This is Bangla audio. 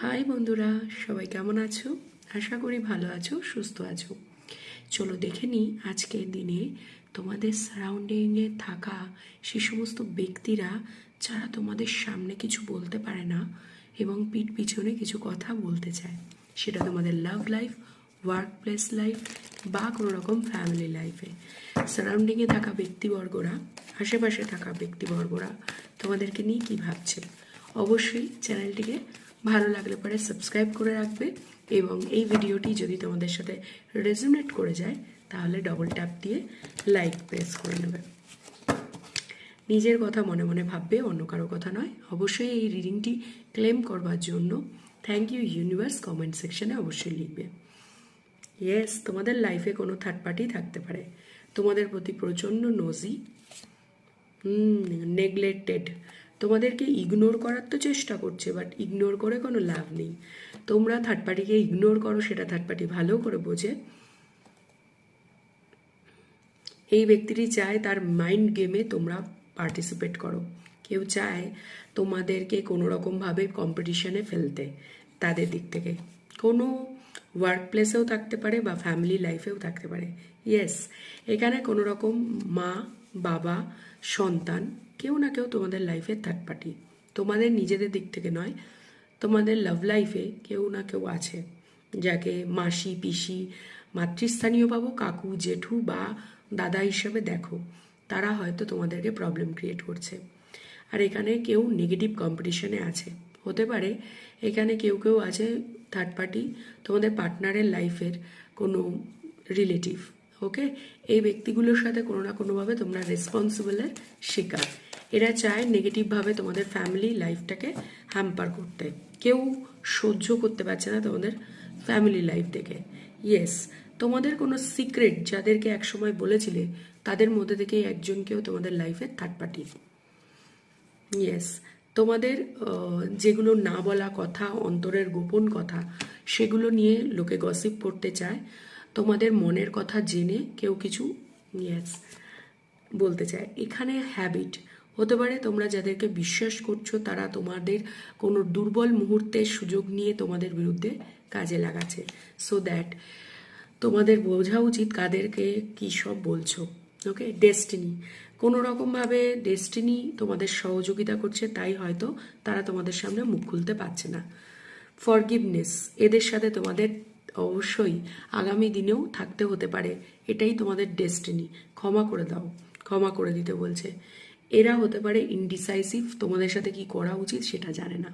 হাই বন্ধুরা, সবাই কেমন আছো? আশা করি ভালো আছো, সুস্থ আছো। চলো দেখে নিই আজকের দিনে তোমাদের সারাউন্ডিংয়ে থাকা সে সমস্ত ব্যক্তিরা যারা তোমাদের সামনে কিছু বলতে পারে না এবং পিঠ পিছনে কিছু কথা বলতে চায়, সেটা তোমাদের love life, work place life বা কোনো রকম ফ্যামিলি লাইফে। সারাউন্ডিংয়ে থাকা ব্যক্তিবর্গরা, আশেপাশে থাকা ব্যক্তিবর্গরা তোমাদেরকে নিয়ে কী ভাবছে। অবশ্যই চ্যানেলটিকে ভালো লাগলে পরে সাবস্ক্রাইব করে রাখবে এবং এই ভিডিওটি যদি তোমাদের সাথে রেজোনেট করে যায় তাহলে ডবল ট্যাপ দিয়ে লাইক প্রেস করে নেবে। নিজের কথা মনে মনে ভাববে, অন্য কারো কথা নয়। অবশ্যই এই রিডিংটি ক্লেম করবার জন্য থ্যাংক ইউ ইউনিভার্স কমেন্ট সেকশনে অবশ্যই লিখবে। ইয়েস, তোমাদের লাইফে কোনো থার্ড পার্টি থাকতে পারে, তোমাদের প্রতি প্রচণ্ড নোজি, নেগলেক্টেড, তোমাদেরকে ইগনোর করার তো চেষ্টা করছে, বাট ইগনোর করে কোনো লাভ নেই। তোমরা থার্ড পার্টিকে ইগনোর করো, সেটা থার্ড পার্টি ভালো করে বোঝে। এই ব্যক্তিটি চায় তার মাইন্ড গেমে তোমরা পার্টিসিপেট করো। কেউ চায় তোমাদেরকে কোনো রকমভাবে কম্পিটিশনে ফেলতে, তাদের দিক থেকে কোনো ওয়ার্ক প্লেসেও থাকতে পারে বা ফ্যামিলি লাইফেও থাকতে পারে। ইয়েস, এখানে কোনো রকম মা, বাবা, সন্তান, কেউ না কেউ তোমাদের লাইফে থার্ড পার্টি। তোমাদের নিজেদের দিক থেকে নয়, তোমাদের লাভ লাইফে কেউ না কেউ আছে যাকে মাসি, পিসি, মাতৃস্থানীয় পাবো, কাকু, জেঠু বা দাদা হিসেবে দেখো। তারা হয়তো তোমাদেরকে প্রবলেম ক্রিয়েট করছে। আর এখানে কেউ নেগেটিভ কম্পিটিশনে আছে। হতে পারে এখানে কেউ কেউ আছে থার্ড পার্টি তোমাদের পার্টনারের লাইফের কোনো রিলেটিভ। ওকে, এই ব্যক্তিগুলোর সাথে কোনো না কোনোভাবে তোমরা রেসপন্সিবলের শিকার। এরা চায় নেগেটিভভাবে তোমাদের ফ্যামিলি লাইফটাকে হ্যাম্পার করতে। কেউ সহ্য করতে পারছে না তোমাদের ফ্যামিলি লাইফ থেকে। ইয়েস, তোমাদের কোনো সিক্রেট যাদেরকে একসময় বলেছিলে তাদের মধ্যে থেকে একজনকেও তোমাদের লাইফে থার্ড পার্টি। ইয়েস, তোমাদের যেগুলো না বলা কথা, অন্তরের গোপন কথা, সেগুলো নিয়ে লোকে গসিপ করতে চায়। তোমাদের মনের কথা জেনে কেউ কিছু ইয়েস বলতে চায়। এখানে হ্যাবিট হতে পারে তোমরা যাদেরকে বিশ্বাস করছো তারা তোমাদের কোনো দুর্বল মুহূর্তের সুযোগ নিয়ে তোমাদের বিরুদ্ধে কাজে লাগাচ্ছে। সো দ্যাট তোমাদের বোঝা উচিত কাদেরকে কী সব বলছো। ওকে, ডেস্টিনি, কোনো রকমভাবে ডেস্টিনি তোমাদের সহযোগিতা করছে, তাই হয়তো তারা তোমাদের সামনে মুখ খুলতে পারছে না। ফরগিভনেস, এদের সাথে তোমাদের অবশ্যই আগামী দিনেও থাকতে হতে পারে, এটাই তোমাদের ডেস্টিনি। ক্ষমা করে দাও, ক্ষমা করে দিতে বলছে। এরা হতে পারে ইনডিসাইসিভ, তোমাদের সাথে কি করা উচিত সেটা জানে না।